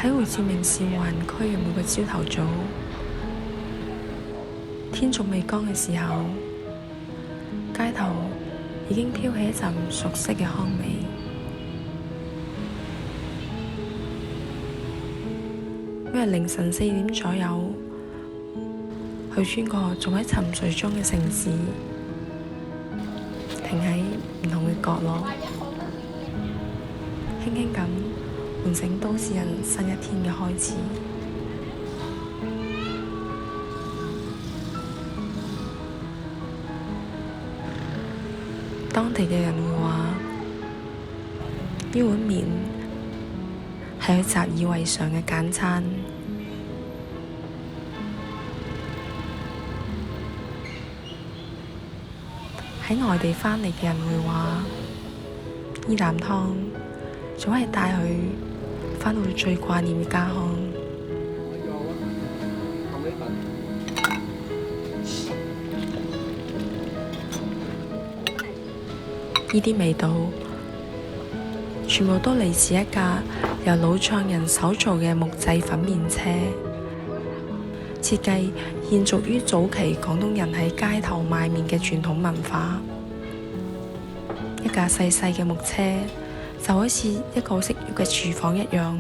喺胡志明市華人區嘅每個朝頭早，天仲未光嘅時候，街頭已經飄起一陣熟悉嘅香味。每日凌晨4點左右，去穿過仲喺沉睡中嘅城市，停喺唔同嘅角落，輕輕咁喚醒都市人新一天嘅開始。當地嘅人會話，呢碗麵係佢習以為常嘅簡餐。喺外地返嚟嘅人會話，呢啖湯總係帶佢返到最掛念嘅家鄉。呢啲味道全部都嚟自一架由老匠人手做嘅木製粉麵車，設計延續於早期廣東人喺街頭賣麵嘅傳統文化。一架細細嘅木車就好似一個識喐嘅廚房一樣，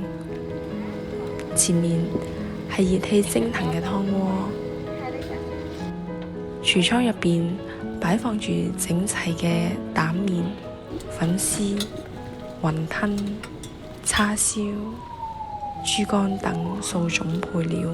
前面係熱氣蒸騰嘅湯鍋，櫥窗入邊擺放住整齊嘅蛋麵、粉絲、雲吞、叉燒、豬肝等數種配料。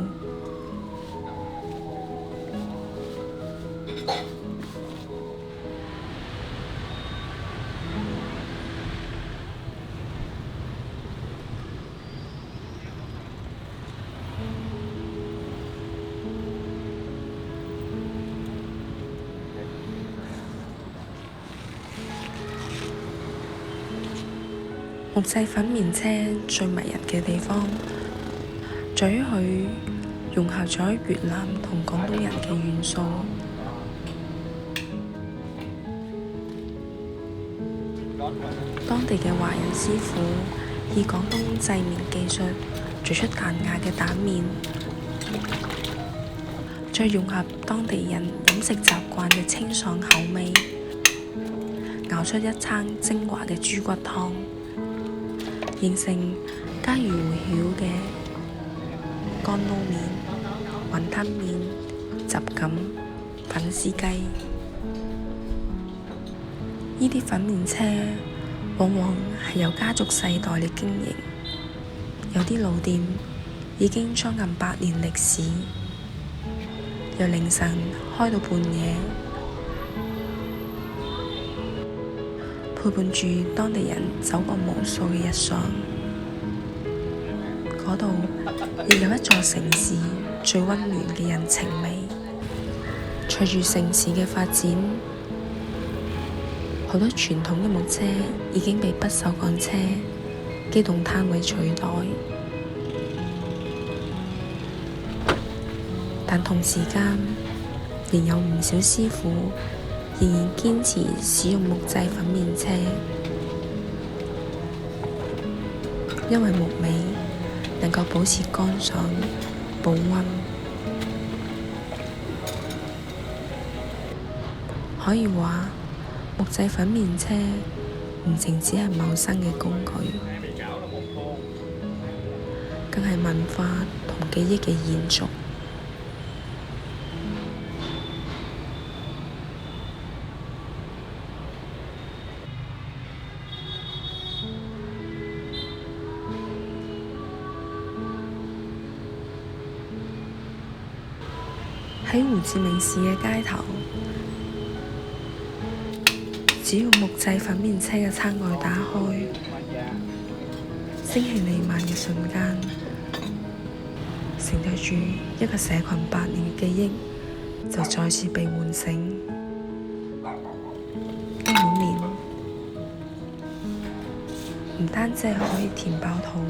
木製粉麵車最迷人嘅地方，在於佢融合咗越南同廣東人嘅元素。當地嘅華人師傅以廣東製麵技術做出彈牙嘅蛋麵，再融合當地人飲食習慣嘅清爽口味，熬出一餐精華嘅豬骨湯，形成家喻戶曉嘅乾撈麵、雲吞麵、什錦、粉絲雞。呢啲粉麵車往往係由家族世代嚟經營，有啲老店已經將近100年歷史，由凌晨開到半夜，陪伴住當地人走過無數嘅日常。嗰度亦有一座城市最溫暖嘅人情味。隨住城市嘅發展，好多傳統嘅木車已經被不鏽鋼車、機動攤位取代，但同時間仍有唔少師傅仍然堅持使用木製粉麵車，因為木味能夠保持乾爽、保溫。可以話，木製粉麵車唔淨只係謀生嘅工具，更係文化同記憶嘅延續。喺胡志明市嘅街頭，只要木製粉麵車嘅餐蓋打開，升起彌漫嘅瞬間，承載住一個社群100年嘅記憶，就再次被喚醒。一碗麵唔單止係可以填飽肚，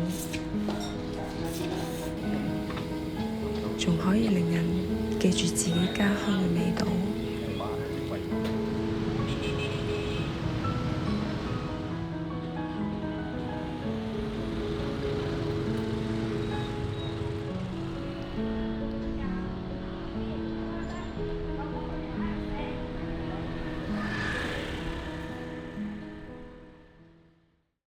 仲可以令人記住自己家鄉嘅味道。